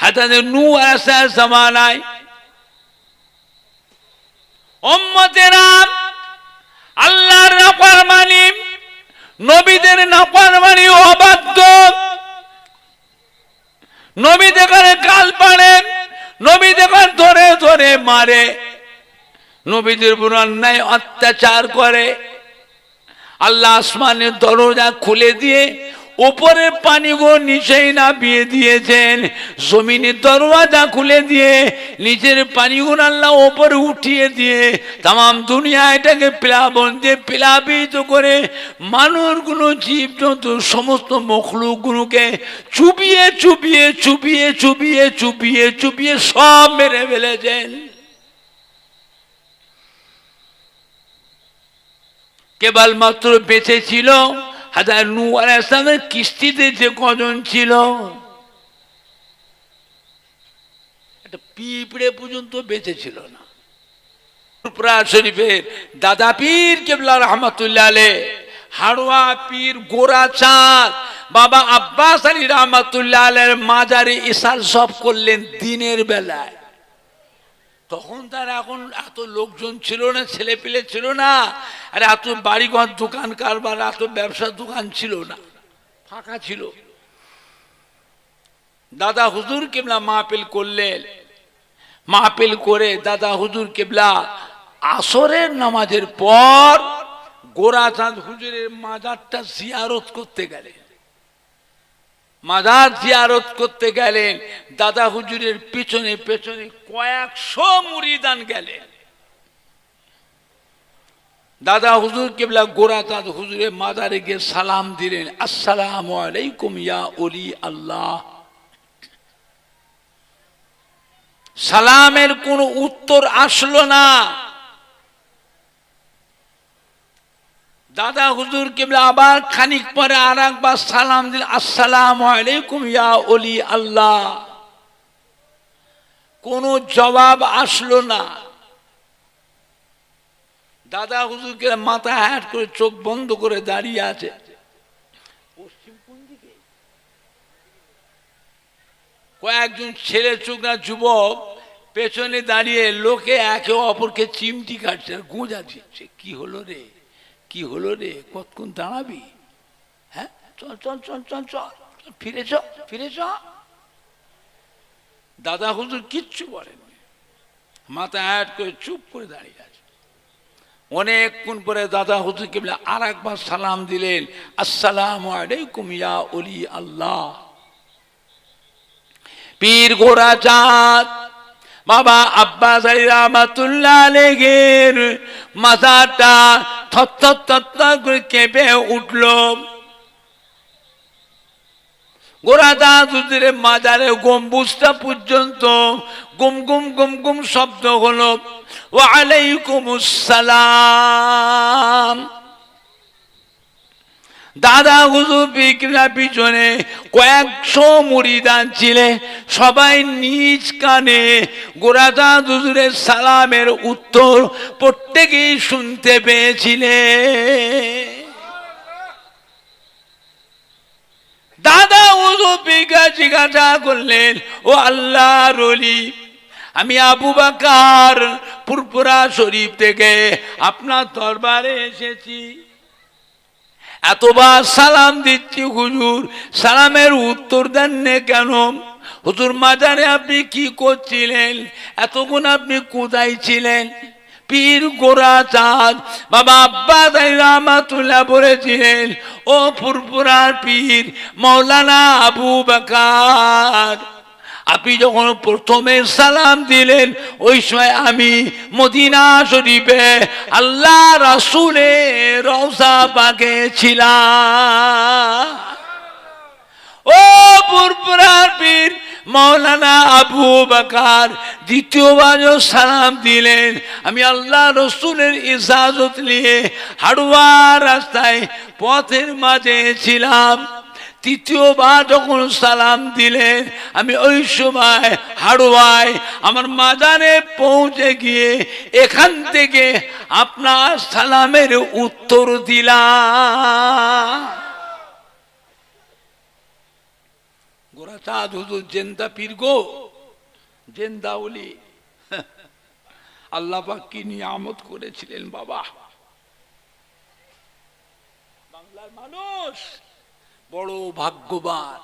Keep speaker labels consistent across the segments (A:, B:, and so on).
A: হযরত নূহ আলাইহিস জামানায় উম্মতেরা আল্লাহর নাফরমানি, নবীদের নাফরমানি, অবাধ্য, নবীদের গাল পাড়ে, নবীদের ধরে ধরে মারে, নবীদের উপর অন্যায় অত্যাচার করে। আল্লাহ আসমানের দরজা খুলে দিয়ে উপরের পানিগুলো নিচেই নামিয়ে দিয়েছেন, জমিনের দরওয়াজা খুলে দিয়ে নিচের পানিগুলো আল্লাহ উপরে উঠিয়ে দিয়ে তাম দুনিয়া এটাকে প্লাবন দিয়ে প্লাবিত করে মানুষগুলো, জীবজন্তু, সমস্ত মখলুকগুলোকে চুবিয়ে চুবিয়ে চুবিয়ে চুবিয়ে চুবিয়ে চুবিয়ে সব মেরে ফেলেছেন। কেবলমাত্র বেঁচে ছিল হযরত নূহ আলাইহিস সালামের কিস্তিতে যে কজন ছিল, একটা পিঁপড়ে পর্যন্ত বেঁচে ছিল না। ফুরফুরা শরীফের দাদা পীর কেবলা রহমাতুল্লাহ আলাইহ, হাড়োয়া পীর গোরাচাঁদ বাবা আব্বাস আলী রহমাতুল্লাহ আলাইহির মাজারে ইসাল সব করলেন দিনের বেলায়। তখন তার এখন এত লোকজন ছিল না, ছেলে পেলে ছিল না, আর এত বাড়িঘর দোকান কারবার, এত ব্যবসার দোকান ছিল না, ফাঁকা ছিল। দাদা হুজুর কেবলা মাহফিল করলেন। মাহফিল করে দাদা হুজুর কেবলা আসরের নামাজের পর গোরাচাঁদ হুজুরের মাজারটা জিয়ারত করতে গেলেন। মাজার জিয়ারত করতে গেলেন, দাদা হুজুরের পিছনে পেছনে কয়েকশো মুরিদান গেলেন। দাদা হুজুর কেবলা গোরাচাঁদ হুজুরের মাজারে গিয়ে সালাম দিলেন, আসসালামু আলাইকুম ইয়া ওলি আল্লাহ। সালামের কোনো উত্তর আসলো না। দাদা হুজুর কেবলা আবার খানিক পরে আর একবার সালাম দিল, আসসালামু আলাইকুম ইয়া ওলি আল্লাহ। কোনো জবাব আসলো না। দাদা হুজুরকে মাথা হ্যাট করে চোখ বন্ধ করে দাঁড়িয়ে আছে। পশ্চিম কোন দিকে? কয়েকজন ছেলে চোখরা যুবক পেছনে দাঁড়িয়ে লোকে একে অপরকে চিমটি কাটছে আর গোঁজা দিচ্ছে, কি হলো রে, কি হলো রে, কতক্ষণ দাঁড়াবি, হ্যাঁ চল চল চল চল চল ফিরে চ ফিরে চ। দাদা হুজুর কিচ্ছু বলেন, মাথা হ্যাট করে চুপ করে দাঁড়িয়ে আছে। অনেকক্ষণ পরে দাদা হুজুর কেবলা আর একবার সালাম দিলেন, আসসালামু আলাইকুম ইয়া ওলি আল্লাহ। পীর গোরাচাঁদ বাবা আব্বাস আলী রহমাতুল্লাহ আলাইহির মাজারটা থরথর থরথর করে কেঁপে উঠল। গোরাচাঁদ হুজুরের মাজারে গম্বুজটা পর্যন্ত গুম গুম গুম গুম শব্দ হলো। ওয়া আলাইকুমুস সালাম। দাদা হুজুর পিছনে কয়েকশো মুরিদান ছিলেন, সবাই নিজ কানে গোরাচাঁদ হুজুরের সালামের উত্তর প্রত্যেকেই শুনতে পেয়েছিলেন। দাদা হুজুর জিজ্ঞাসা করলেন, ও আল্লাহর ওলি, আমি আবু বকর ফুরফুরা শরীফ থেকে আপনার দরবারে এসেছি, এতবার সালাম দিচ্ছি, হুজুর সালামের উত্তর দেননি কেন? হুজুর মাজারে আপনি কি করছিলেন, এতক্ষণ আপনি কোথায় ছিলেন? পীর গোরাচাঁদ বাবা আব্বাস আলী রহমাতুল্লাহ বলেছিলেন, ও ফুরফুরার পীর মাওলানা আবু বকর, আপনি যখন প্রথমে সালাম দিলেন ওই সময় আমি মদিনা শরীফে আল্লাহ রাসূলের রওজা পাকে ছিলাম। ও ফুরফুরার পীর মাওলানা আবু বকর দ্বিতীয়বার সালাম দিলেন, আমি আল্লাহ রসুলের ইজাজত নিয়ে হাড়ুয়া রাস্তায় পথের মাঝে ছিলাম। তৃতীয়বার যখন সালাম দিলেন আমি ওই সময় হাড়ুয়ায় আমার মাজারে পৌঁছে গিয়ে এখান থেকে আপনার সালামের উত্তর দিলাম। চাঁদ হুজুর জেন্দা পীর গো, জেন্দা ওলি। আল্লাহ পাক কি নিয়ামত করেছিলেন বাবা। বাংলার মানুষ বড় ভাগ্যবান,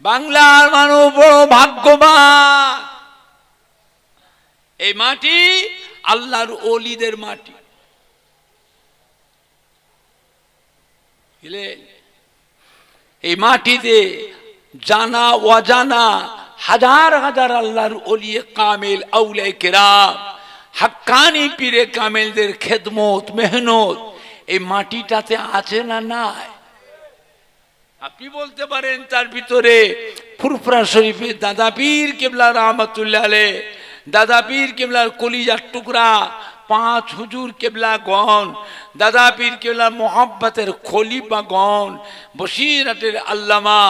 A: বাংলার মানুষ বড় ভাগ্যবান। এই মাটি আল্লাহর ওলিদের মাটি। এই মাটিতে জানা অজানা হাজার হাজার আল্লাহর ওলিয়ে কামেল আউলিয়া কেরাম হাক্কানি পীরে কামেলদের খেদমত মেহনত এই মাটিটাতে আছে না নাই? আপনি বলতে পারেন তার ভিতরে ফুরফুরা শরীফের দাদা পীর কেবলা রহমাতুল্লাহ আলাইহ, দাদা পীর কেবলার কলিজার টুকরা পাঁচ হুজুর কেবলা গণ, দাদা পীর কেবলার মোহাব্বতের খলিফা গণ, বসিরাটের আল্লামা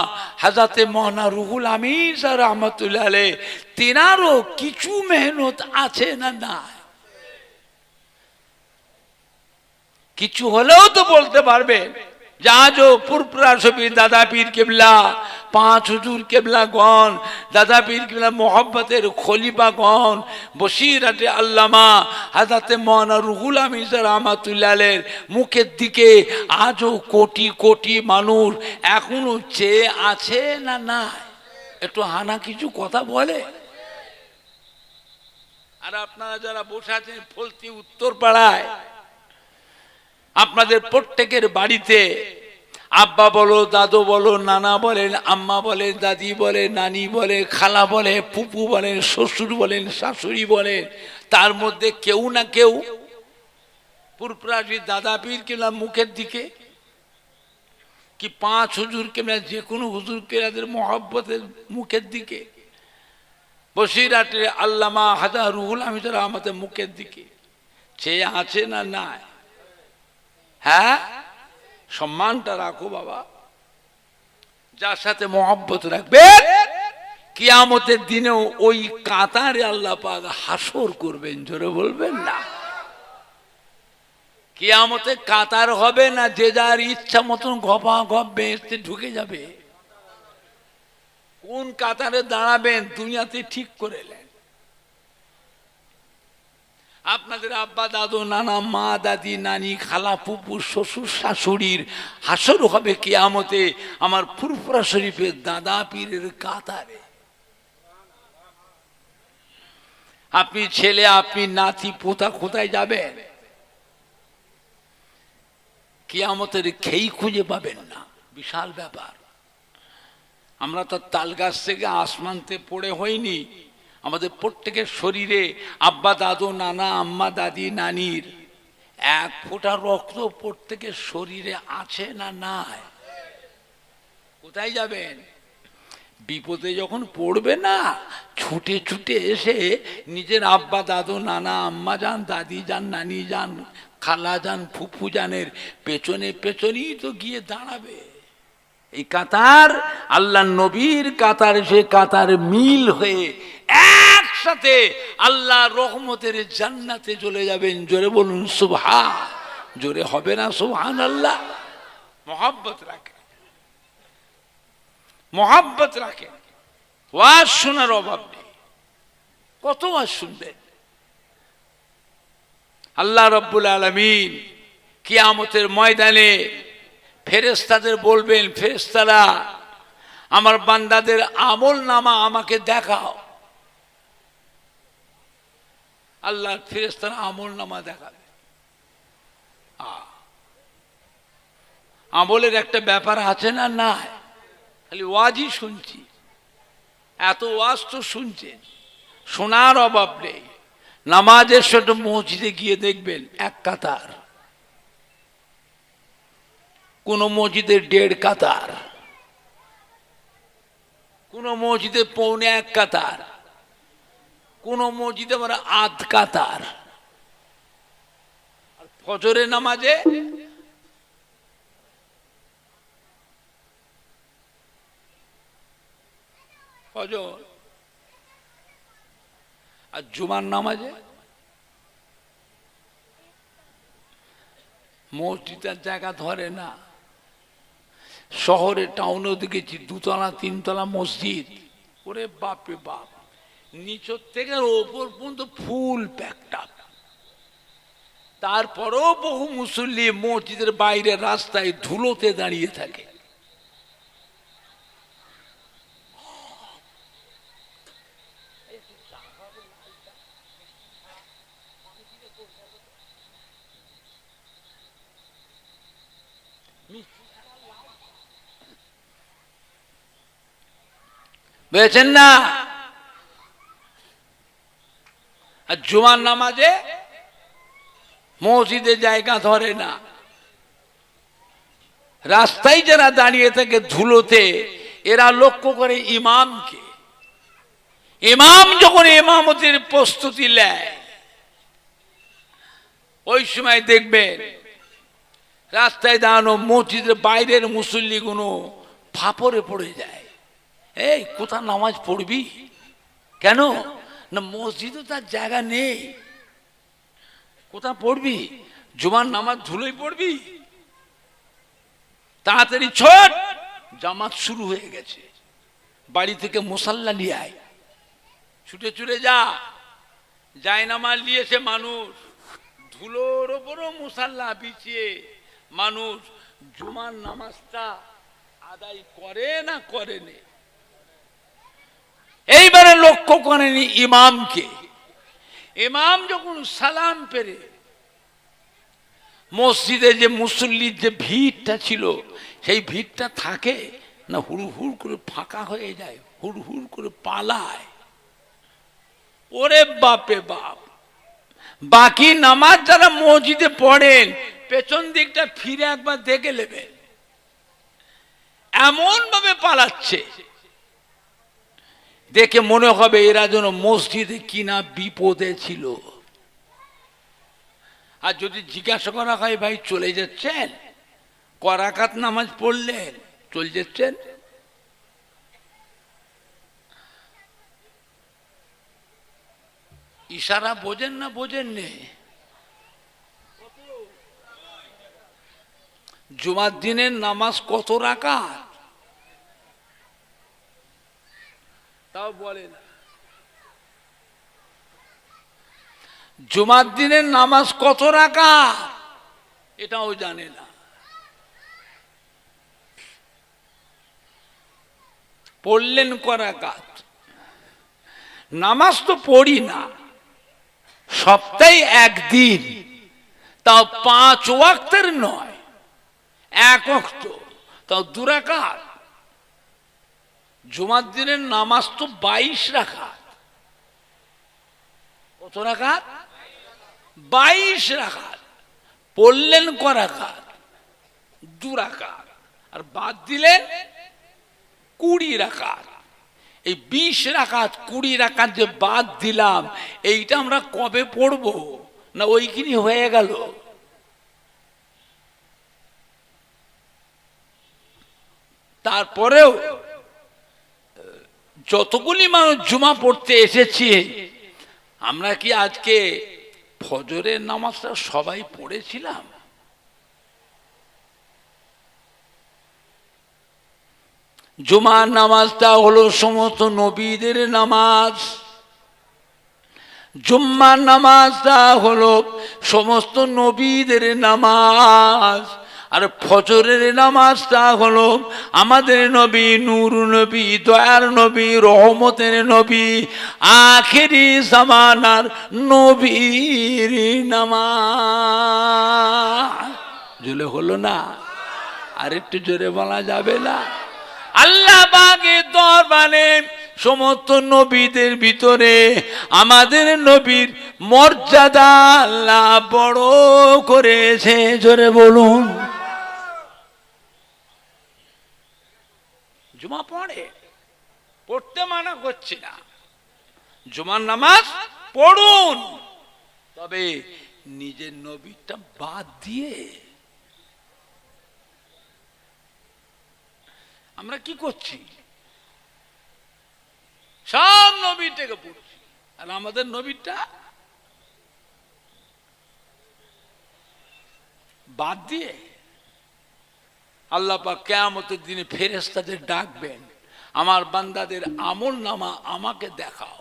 A: হাজরাতে মওলানা রুহুল আমিন স্যার রহমাতুল্লাহ আলাইহ, তেনারও কিছু মেহনত আছে না নাই? কিছু হলেও তো বলতে পারবেন যে আজও ফুরফুরা শরীফের দাদা পীর কেবলা পাঁচ হুজুর কেবলা গণ, দাদা পীর কেবলা মোহাব্বতের খলিফা গণ, বসিরাটে আল্লামা হাজরাতে মওলানা রুহুল আমিন রহমাতুল্লাহ আলাইহির মুখের দিকে আজও কোটি কোটি মানুষ এখনো চেয়ে আছে না নাই? একটু হানা কিছু কথা বলে। আর আপনারা যারা বসে আছেন ফলতি উত্তর পাড়ায়, আপনাদের প্রত্যেকের বাড়িতে আব্বা বলো, দাদু বলো, নানা বলেন, আম্মা বলেন, দাদি বলেন, নানি বলেন, খালা বলেন, ফুপু বলেন, শ্বশুর বলেন, শাশুড়ি বলেন, তার মধ্যে কেউ না কেউ ফুরফুরা দাদা পীর কেবলা মুখের দিকে কি পাঁচ হুজুর কেবলা যে কোনো হুজুর কেবলাদের মোহাব্বতের মুখের দিকে, বসিরাটের আল্লামা হাজা রুহুল আমিন রহমতের মুখের দিকে চেয়ে আছে না নাই? হ্যাঁ, সম্মানটা রাখো বাবা। যার সাথে মহব্বত রাখবে কিয়ামতের দিনেও ওই কাতারে আল্লাহ পাক হাসর করবেন। জোরে বলবেন না? কিয়ামতে কাতার হবে না, যে যার ইচ্ছা মতন গপা গপ বেহেশতে ঢুকে যাবে। কোন কাতারে দাঁড়াবেন দুনিয়াতে ঠিক করে নেন। আপনাদের আব্বা দাদু নানা মা দাদি নানি খালা ফুপু শ্বশুর শাশুড়ির হাসর হবে কিয়ামতে আমার ফুরফুরা শরীফের দাদা পীরের কাতারে। আপনি ছেলে, আপনি নাতি পোতা কোথায় যাবেন? কিয়ামতের খেই খুঁজে পাবেন না, বিশাল ব্যাপার। আমরা তো তাল গাছ থেকে আসমানতে পড়ে হইনি, আমাদের প্রত্যেকের শরীরে আব্বা দাদু নানা আম্মা দাদি নানির এক ফোঁটা রক্ত প্রত্যেকের শরীরে আছে না নাই? কোথায় যাবেন? বিপদে যখন পড়বে না, ছুটে ছুটে এসে নিজের আব্বা দাদু নানা আম্মা যান, দাদি যান, নানি যান, খালা যান, ফুফু জানের পেছনে পেছনেই তো গিয়ে দাঁড়াবে। এই কাতার আল্লাহ নবীর কাতার, সে কাতার মিল হয়ে একসাথে আল্লাহ রহমতের জান্নাতে চলে যাবেন। জোরে বলুন সুবহান। জোরে হবে না সুবহানাল্লাহ? মোহাব্বত রাখে, মোহাব্বত রাখে। ওয়াজ শোনার অভাব নেই, কত ওয়াজ শুনবেন। আল্লাহ রাব্বুল আলামিন কিয়ামতের ময়দানে ফেরেশতাদের বলবেন, ফেরেশতারা আমার বান্দাদের আমল নামা আমাকে দেখাও। আল্লাহ ফেরেশতারা আমল নামা দেখাবে। আমলের একটা ব্যাপার আছে না নাই? খালি ওয়াজই শুনছি, এত ওয়াজ তো শুনছেন, শোনার অভাব নেই। নামাজের সাথে মসজিদে গিয়ে দেখবেন এক কাতার, কোন মসজিদে 1.5 কাতার, কোন মসজিদে 1.25 কাতার, কোন মসজিদে আমরা 1/2 কাতার। আর ফজরের নামাজে ফজর আর জুমার নামাজে মসজিদের জায়গা ধরে না। শহরে টাউনেও দেখেছি দুতলা তিনতলা মসজিদ, ওরে বাপরে বাপ, নিচের থেকে ওপর পর্যন্ত ফুল প্যাকটা। তারপরেও বহু মুসল্লি মসজিদের বাইরে রাস্তায় ধুলোতে দাঁড়িয়ে থাকে। বুঝেছেন না? আর জুমার নামাজে মসজিদে জায়গা ধরে না, রাস্তায় যারা দাঁড়িয়ে থাকে ধুলোতে, এরা লক্ষ্য করে ইমামকে। ইমাম যখন ইমামতির প্রস্তুতি নেয়, ওই সময় দেখবেন রাস্তায় দাঁড়ানো মসজিদের বাইরের মুসল্লিগুলো ফাপড়ে পড়ে যায়। এই কোথা নামাজ পড়বি? কেন না মসজিদে তার জায়গা নেই, কোথা পড়বি? জুমার নামাজ ধুলোই পড়বি? তাড়াতাড়ি ছোট, জামাত শুরু হয়ে গেছে, বাড়ি থেকে মুসাল্লা নিয়ে আয়, ছুটে ছুটে যা। যায় নামাজ নিয়েছে মানুষ, ধুলোর ওপরও মুসাল্লা বিছিয়ে মানুষ জুমার নামাজটা আদায় করে না করেনি। এইবারে লক্ষ্য করেনি ইমামকে। ইমাম যখন সালাম পেরে মসজিদে যে মুসল্লির যে ভিড়টা ছিল, সেই ভিড়টা থাকে না হুড় হুড় করে ফাঁকা হয়ে যায়, হুড় হুড় করে পালায়। ওরে বাপে বাপ, বাকি নামাজ যারা মসজিদে পড়েন পেছন দিকটা ফিরে একবার দেখে নেবেন, এমন ভাবে পালাচ্ছে দেখে মনে হবে এরা যেন মসজিদে কিনা বিপদে ছিল। আর যদি জিজ্ঞাসা করা হয়, ভাই চলে যাচ্ছেন, করাকাত নামাজ পড়লেন, চলে যাচ্ছেন, ইশারা বোঝেন না বোঝেন নে? জুমার দিনের নামাজ কত রাকাত তাও বলে না। জুমার দিনের নামাজ কত রাকাত এটাও জানে না। পড়লেন ক রাকাত? নামাজ তো পড়ি না, সপ্তাহে একদিন, তাও 5 ওয়াক্তের নয়, 1 ওয়াক্ত, তাও 2 রাকাত। জুমার দিনের নামাজ তো 22 রাকাত। কত রাকাত? 22 রাকাত। পড়লেন ক রাকাত? 2 রাকাত। আর বাদ দিলেন 20 রাকাত। এই 20 রাকাত 20 রাকাত যে বাদ দিলাম, এইটা আমরা কবে পড়ব? না ওইখানে হয়ে গেল? তারপরেও যতগুলি মানুষ জুমা পড়তে এসেছি, আমরা কি আজকে ফজরের নামাজটা সবাই পড়েছিলাম? জুমার নামাজটা হলো সমস্ত নবীদের নামাজ। জুম্মার নামাজটা হলো সমস্ত নবীদের নামাজ। আর ফজরের নামাজটা হলো আমাদের নবী, নূর নবী, দয়ার নবী, রহমতের নবী, আখেরি জামানার নবীর নামাজ। জোরে হলো না? আর একটু জোরে বলা যাবে না? আল্লাহ পাকের দরবারে সমস্ত নবীদের ভিতরে আমাদের নবীর মর্যাদা আল্লাহ বড় করেছে। জোরে বলুন। জুমা পড়তে মানা করছি না, জুমার নামাজ পড়ুন, তবে নিজের নবীটা বাদ দিয়ে। আমরা কি করছি? সব নবীটাকে পড়ছি, আর আমাদের নবীটা বাদ দিয়ে আল্লাহ পাক কিয়ামতের দিনে ফেরেশতাদের ডাকবেন, আমার বান্দাদের আমল নামা আমাকে দেখাও।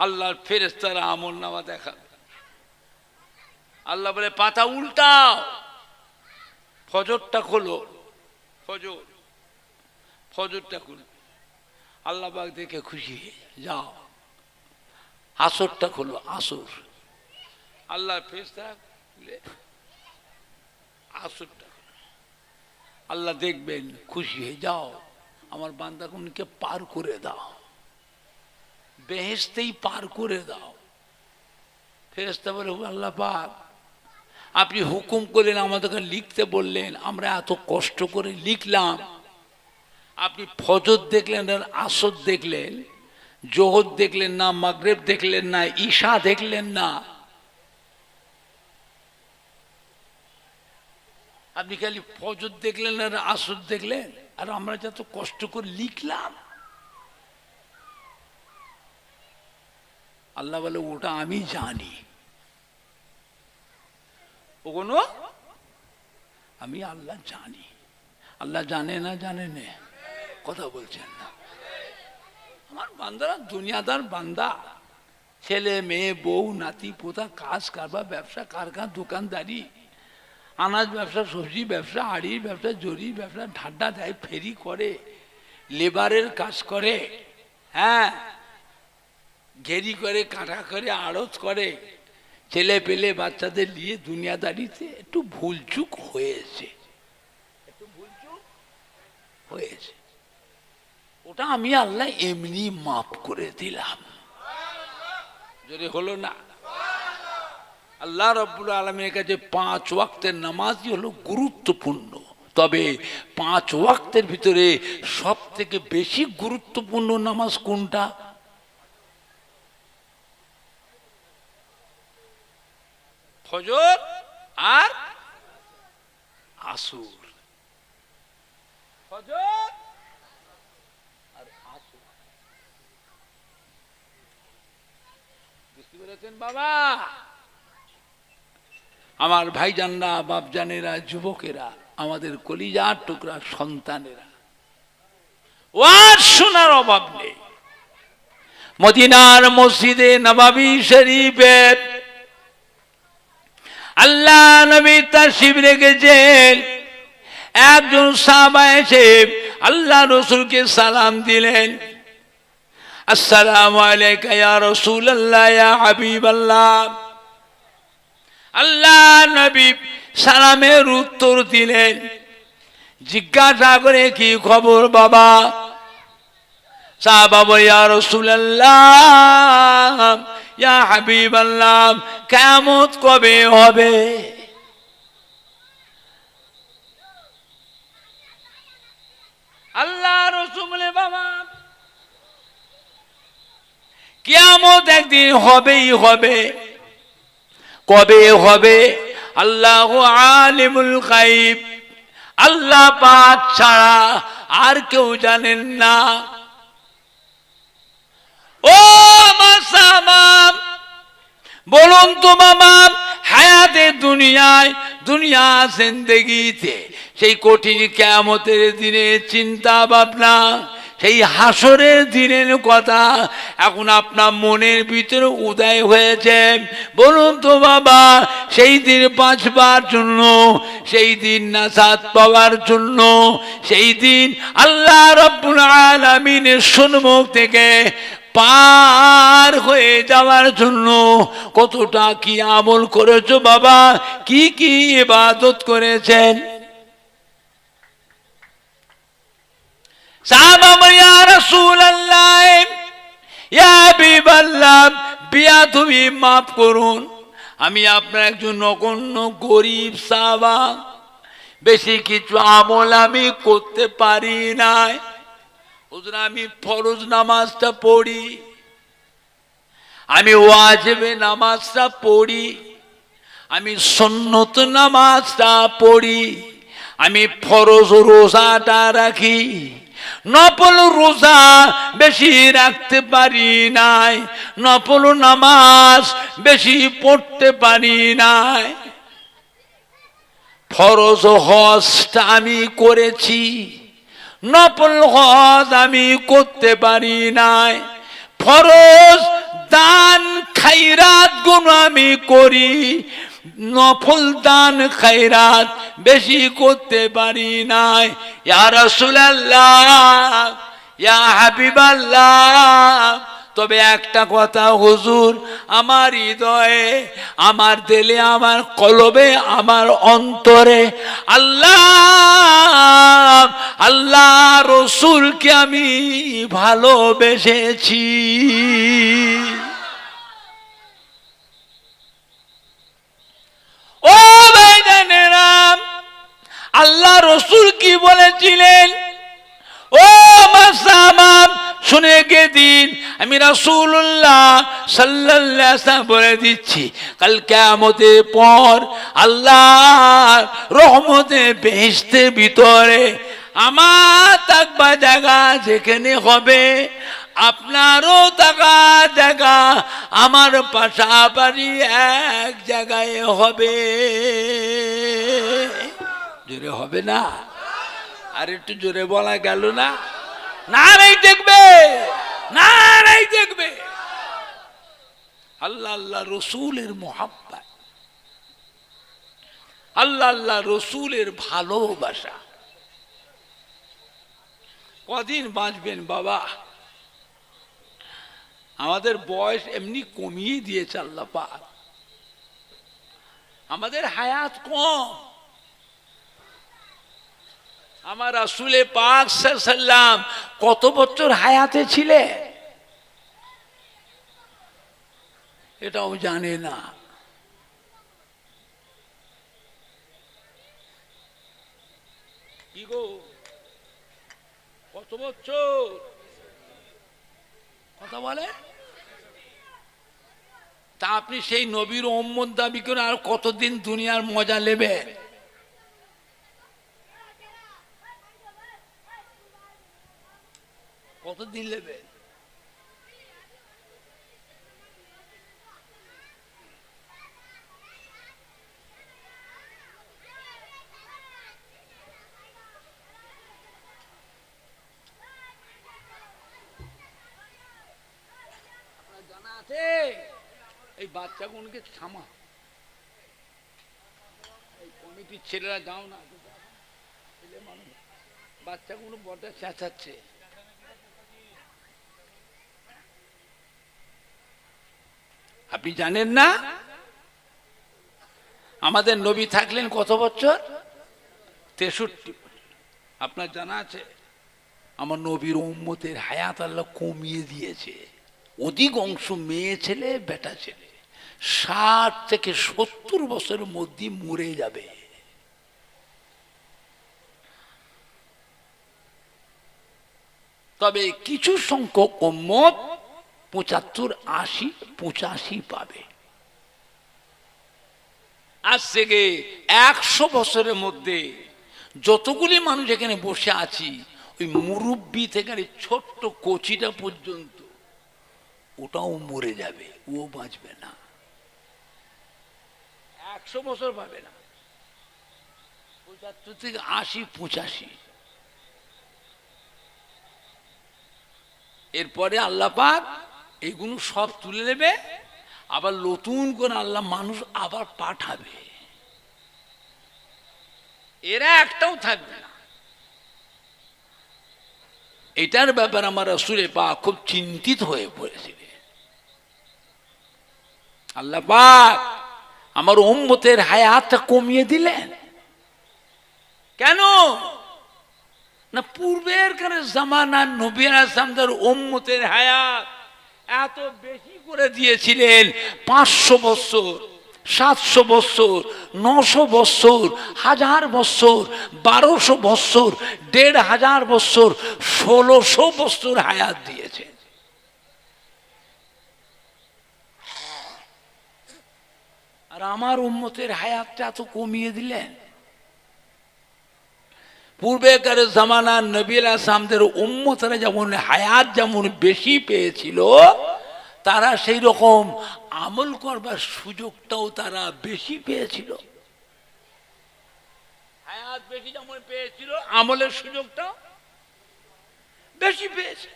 A: আল্লাহর ফেরেশতারা আমল নামা দেখাবে। আল্লাহ বলে পাতা উল্টাও, ফজরটা খোলো, ফজরটা খোলো। আল্লাহ পাক দেখে খুশি, যাও আসরটা খোলো, আসর। আল্লাহর ফেরেশতারা খুলে আসরটা খোলো। আল্লাহ দেখবেন, খুশি হয়ে যাও, আমার বান্দাগুনকে পার করে দাও, বেহেশতেই পার করে দাও। ফেরেশতা বলে আল্লাহ পাক, আপনি হুকুম করলেন, আমাদেরকে লিখতে বললেন, আমরা এত কষ্ট করে লিখলাম। আপনি ফজর দেখলেন আর আসর দেখলেন, জোহর দেখলেন না, মাগরিব দেখলেন না, ঈশা দেখলেন না। আপনি খালি ফজর দেখলেন আর আসর দেখলেন, আর আমরা যত কষ্ট করে লিখলাম। আল্লাহ বলে ওটা আমি জানি, ওগুলো আমি আল্লাহ জানি। আল্লাহ জানে না, জানে না, কথা বলছেন না। আমার বান্দারা দুনিয়াদার বান্দা, ছেলে মেয়ে বউ নাতি পোতা, কাজ কারবার, ব্যবসা কারখানা, দোকানদারি, আনাজ ব্যবসা, সবজি ব্যবসা, আড়ির ব্যবসা, জরির ব্যবসা, ঢাড্ডা দেয়, ফেরি করে, লেবারের কাজ করে, হ্যাঁ, ঘেরি করে, কাটা করে, আড়ত করে, ছেলে পেলে বাচ্চাদের নিয়ে দুনিয়াদারিতে একটু ভুলচুক হয়েছে, ওটা আমি আল্লাহ এমনি মাফ করে দিলাম। যদি হলো না, আল্লাহ রাব্বুল আলামিনের কাছে 5 ওয়াক্তের নামাজই হলো গুরুত্বপূর্ণ। তবে 5 ওয়াক্তের ভিতরে সব থেকে বেশি গুরুত্বপূর্ণ নামাজ কোনটা? ফজর আর আসর। ফজর আর আসর, বুঝতে পেরেছেন বাবা? আমার ভাইজানরা, বাপজানেরা, যুবকেরা, আমাদের কলিজার টুকরা সন্তানেরা, ওয়াজ শোনার অভাব নেই। মদিনার মসজিদে নববী শরীফে আল্লাহ নবী তাশরীফ রেখেছেন। একজন সাহাবা এসে আল্লাহ রাসূলকে সালাম দিলেন, আসসালামু আলাইকা ইয়া রাসূলুল্লাহ, ইয়া হাবিবাল্লাহ। আল্লাহ নবী সালামের উত্তর দিলেন, জিজ্ঞাসা করে কি খবর বাবা? সাহাবা বলে, ইয়া রাসূলুল্লাহ, ইয়া হাবিবাল্লাহ, কিয়ামত কবে হবে? আল্লাহ রাসূল বলে, বাবা কিয়ামত একদিন হবেই হবে। কবে হবে? আল্লাহু আলিমুল গায়ব, আল্লাহ পাক ছাড়া আর কেউ জানেন না। ও মাসামাম, বলুন তো বাবা, হায়াতে দুনিয়ায়, দুনিয়া জিন্দেগিতে সেই কঠিন কিয়ামতের দিনে চিন্তা ভাবনা, সেই হাসরের দিনের কথা এখন আপনার মনের ভিতরে উদয় হয়েছে। বলুন তো বাবা, সেই দিন বাঁচবার জন্য, সেই দিন নাজাত পাওয়ার জন্য, সেই দিন আল্লাহ রাব্বুল আলামিনের সম্মুখ থেকে পার হয়ে যাওয়ার জন্য কতটা কি আমল করেছো বাবা, কি কি ইবাদত করেছেন? সাহাবা বলে, ইয়া রাসূলুল্লাহ, ইয়া হাবিবাল্লাহ, বিয়াদবি মাফ করুন, আমি আপনার একজন নগণ্য গরিব সাহাবা, বেশি কিছু আমল আমি করতে পারি নাই। হুজুর, আমি ফরজ নামাজটা পড়ি, আমি ওয়াজিব নামাজটা পড়ি, আমি সুন্নত নামাজটা পড়ি, আমি ফরজ রোজাটা রাখি, নফল রোজা বেশি রাখতে পারি নাই, নফল নামাজ বেশি পড়তে পারি নাই। ফরজ হজটা আমি করেছি, নফল হজ আমি করতে পারি নাই। ফরজ দান খায়রাত গুণ আমি করি, নফল দান খায়রাত বেশি করতে পারি নাই। ইয়া রাসূলুল্লাহ, ইয়া হাবিবাল্লাহ, তবে একটা কথা হুজুর, আমার হৃদয়ে, আমার দিলে, আমার কলবে, আমার অন্তরে আল্লাহ আল্লাহ রসুলকে আমি ভালোবেসেছি। ও ভাইজানেরা, আল্লাহ রসুল কি বলেছিলেন? ও মাসামা, শুনে গে দিন, আমি রাসূলুল্লাহ সাল্লাল্লাহু আলাইহি ওয়াসাল্লাম বলে দিচ্ছি, কাল কিয়ামতের পর আল্লাহ রহমতে বেহেশতের ভিতরে আমার থাকবা জায়গা যেখানে হবে, আপনারও থাকা জায়গা আমার পাশাপাশি এক জায়গায় হবে। জোরে হবে না? আর একটু জোরে বলা গেল না? নারাই দেখবে, নারাই দেখবে। আল্লাহ আল্লাহ রসুলের মোহাব্বত, আল্লাহ আল্লাহ রসুলের ভালোবাসা। কদিন বাঁচবেন বাবা? আমাদের বয়স এমনি কমিয়ে দিয়েছে আল্লাহ পাক, আমাদের হায়াত কম। আমার রাসূলে পাক সাল্লাল্লাহু আলাইহি ওয়াসাল্লাম কত বছর হায়াতে ছিলেন এটাও জানে না। কি গো, কত বছর কথা বলে? তা আপনি সেই নবীর উম্মত দাবি করে আর কতদিন দুনিয়ার মজা নেবেন? কতদিন নেবেন? জানা আছে? এই বাচ্চাগুলোকে থামা, এই কমিটির ছেলেরা যাও না, ছেলে মানুষ, বাচ্চাগুলো বড় চেঁচাচ্ছে। আপনি জানেন না আমাদের নবী থাকলেন কত বছর? 63 বছর। আপনার জানা আছে? আমার নবীর উম্মতের হায়াত আল্লাহ কমিয়ে দিয়েছে। অধিকাংশ মেয়ে ছেলে, বেটা ছেলে 60 থেকে 70 বছরের মধ্যে মরে যাবে। তবে কিছু সংখ্যক উম্মত 75, 80, 85 পাবে। আজ থেকে 100 বছরের মধ্যে যতগুলি মানুষ এখানে বসে আছি, ওই মুরব্বী থেকে ছোট্ট কচিটা পর্যন্ত ওটাও মরে যাবে, ও বাঁচবে না। 100 বছর পাবে না, 75 থেকে 80, 85। এরপরে আল্লাহ পাক এইগুলো সব তুলে নেবে, আবার নতুন করে আল্লাহ মানুষ আবার পাঠাবে, এরা একটাও থাকবে না। এটার ব্যাপারে আমার রাসূলে পাক খুব চিন্তিত হয়ে পড়েছিলেন। আল্লাহ পাক আমার উম্মতের হায়াতটা কমিয়ে দিলেন কেন? না পূর্বের জামানার নবী আলাইহিস সালামের উম্মতের হায়াত এত বেশি করে দিয়েছিলেন, 500 বছর, 700 বছর, 900 বছর, 1000 বছর, 1200 বছর, 1500 বছর, 1600 বছর হায়াত দিয়েছেন। আর আমার উম্মতের হায়াতটা এত কমিয়ে দিলেন। পূর্বেকার জামানার নবী আলাইহিস সালামের উম্মতরা যেমন হায়াত যেমন বেশি পেয়েছিল, তারা সেই রকম আমল করবার সুযোগটাও তারা বেশি পেয়েছিল। হায়াত বেশি যেমন পেয়েছিল, আমলের সুযোগটা বেশি পেয়েছে।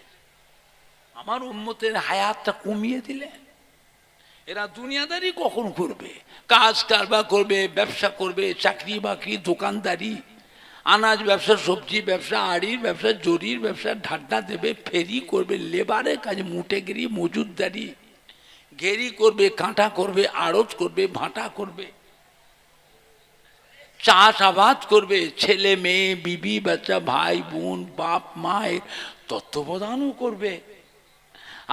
A: আমার উম্মতের হায়াতটা কমিয়ে দিলে এরা দুনিয়াদারি কখন করবে? কাজ কারবার করবে, ব্যবসা করবে, চাকরি বাকরি, দোকানদারি, আনাজ ব্যবসা, সবজি ব্যবসা, আড়ির ব্যবসা, জরির ব্যবসা, ঢাড্ডা দেবে, ফেরি করবে, লেবারের কাজে মুটেগিরি, মজুরদারি, ঘেরি করবে, কাঁটা করবে, আড়ত করবে, ভাঁটা করবে, চাষাবাদ করবে, ছেলে মেয়ে, বিবি বাচ্চা, ভাই বোন, বাপ মায়ের তত্ত্বাবধানও করবে।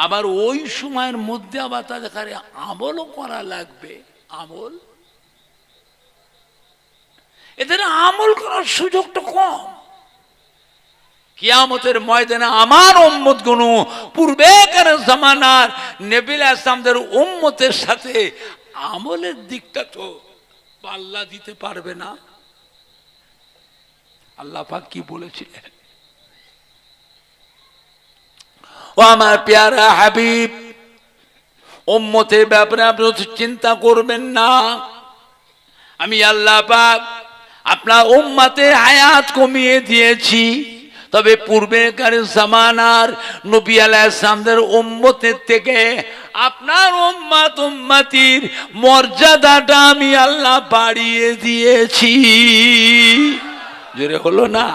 A: আবার ওই সময়ের মধ্যে আবার তাদের আমলও করা লাগবে। আমল, এদের আমল করার সুযোগটা কম। কিয়ামতের ময়দানে আমার উম্মত গুণ পূর্বেকার জামানার নবী ইসলামদের উম্মতের সাথে আমলের দিকটা তো পাল্লা দিতে পারবে না। আল্লাহ পাক কি বলেছিলেন? ও আমার প্যারা হাবিব, উম্মতের ব্যাপারে আপনি চিন্তা করবেন না। আমি আল্লাহ পাক আপনার উম্মতের হায়াত কমিয়ে দিয়েছি, তবে পূর্বেকার জামানার নবী আলাইহিস সালামদের উম্মতের থেকে আপনার উম্মত উম্মতির মর্যাদাটা আমি আল্লাহ বাড়িয়ে দিয়েছি। জোরে হলো না?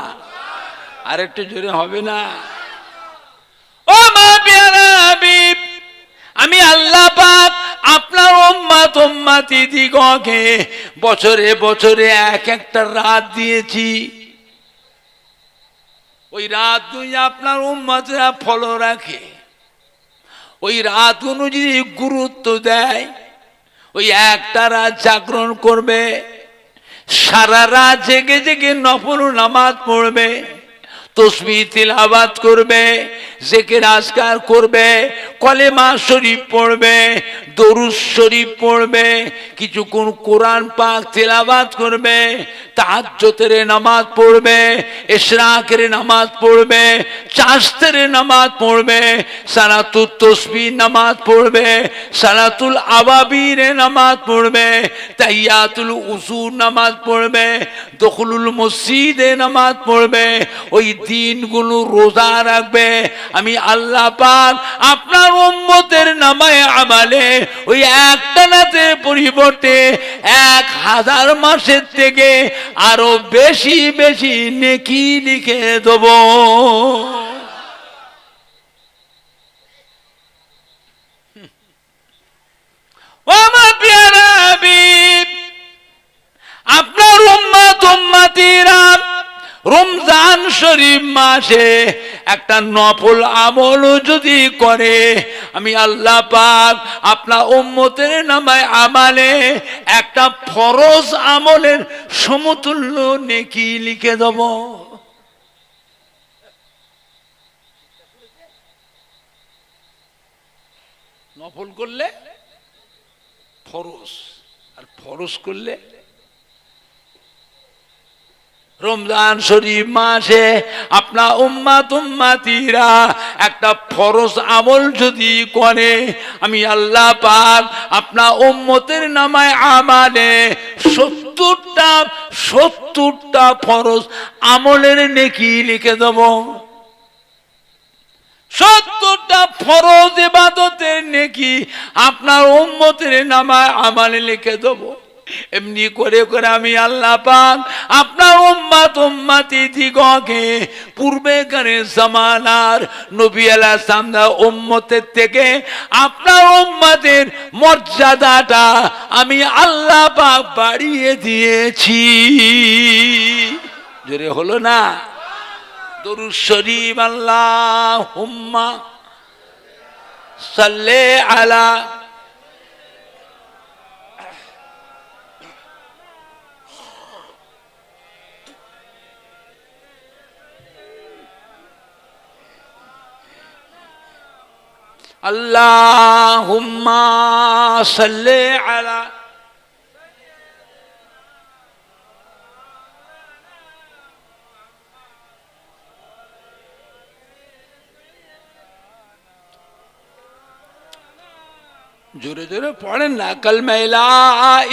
A: আর একটু জোরে হবে না? ও মা প্যারা হাবিব, আমি আল্লাহ পাক আপনার উম্মত উম্মতি দিগকে বছরে বছরে এক একটা রাত দিয়েছি। ওই রাত দুই আপনার উম্মতরা ফলো রাখে, ওই রাত অনুযায়ী গুরুত্ব দেয়, ওই একটা রাত জাগরণ করবে, সারা রাত জেগে জেগে নফল নামাজ পড়বে, তসবিহ তিলাওয়াত করবে, জিকির আজকার করবে, কলেমা শরীফ পড়বে, দরুদ শরীফ পড়বে, কিছুক্ষণ কোরআন পাক তিলাওয়াত করবে, তাহাজ্জুদের নামাজ পড়বে, ইশরাকের নামাজ পড়বে, চাশতের নামাজ পড়বে, সালাতুত তাসবিহ নামাজ পড়বে, সালাতুল আওয়াবির নামাজ পড়বে, তাহিয়াতুল উযু নামাজ পড়বে, দুখুলুল মসজিদে নামাজ পড়বে, ওই দিনগুলো রোজা রাখবে। আমি আল্লাহ পাক আপনার উম্মতের নামায়ে আমালে ওই একটা রাতের পরিবর্তে 1000 মাসের থেকে আরো বেশি বেশি নেকি লিখে দেব। ও আমার প্যারা হাবিব, আপনার উম্মত উম্মতিরা রমজান শরীফ মাসে একটা নফল আমল যদি করে, আমি আল্লাহ পাক আপনার উম্মতের নামায় আমালে একটা ফরজ আমলের সমতুল্য নেকি লিখে দেব। নফল করলে ফরজ, আর ফরজ করলে রমজান শরীফ মাসে আপনার উম্মত উম্মতিরা একটা ফরজ আমল যদি করে, আমি আল্লাহ পাক আপনার উম্মতের নামায় আমালে 70টা ফরজ আমলের নেকি লিখে দেব। 70টা ফরজ ইবাদতের নেকি আপনার উম্মতের নামায় আমালে লিখে দেব। এমনি করে করে আমি আল্লাহ পাক আপনার উম্মত উম্মতি দিগকে পূর্বেকার জামানার নবী আলাইহিস সালাম উম্মতের থেকে আপনার উম্মতের মর্যাদাটা আমি আল্লাহ পাক বাড়িয়ে দিয়েছি। জোরে হলো না? দরুদ শরীফ আল্লাহুম্মা সাল্লি আলা আল্লাহুম্মা সাল্লি আলা জোরে জোরে পড়েন না, কালমা লা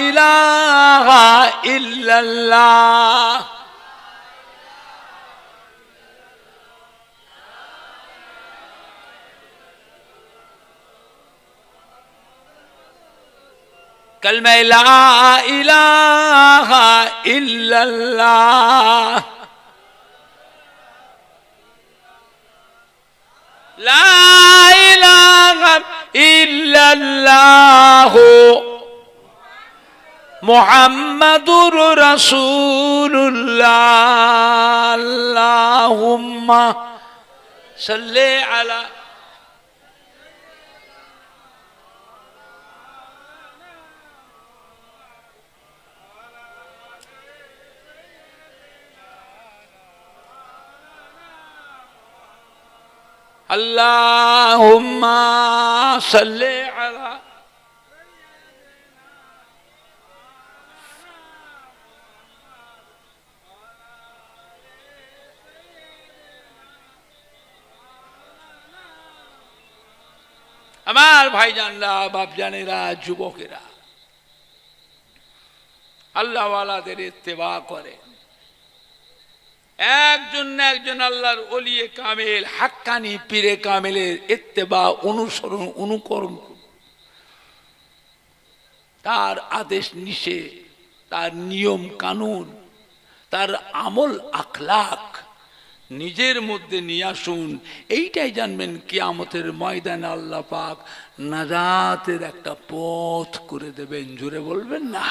A: ইলাহা ইল্লাল্লাহ कलमे ला इलाहा इल्लल्लाह, ला इलाहा इल्लल्लाह मुहम्मदुर रसूलुल्लाह, अल्लाहुम्मा सल्ले अला। अल्लाहुम्मा सल्ले अला। আমার ভাইজানরা, বাপজানেরা, যুবকেরা, আল্লাহওয়ালাদের ইত্তেবা করে। একজন না একজন আল্লাহর ওলিয়ে কামেল, হাক্কানি পীরে কামেলের ইত্তেবা, অনুসরণ, অনুকরণ, তার আদেশ নিষেধ, তার নিয়ম কানুন, তার আমল আখলাক নিজের মধ্যে নিয়ে আসুন। এইটাই জানবেন কিয়ামতের ময়দানে আল্লাহ পাক নাজাতের একটা পথ করে দেবেন। জোরে বলবেন না?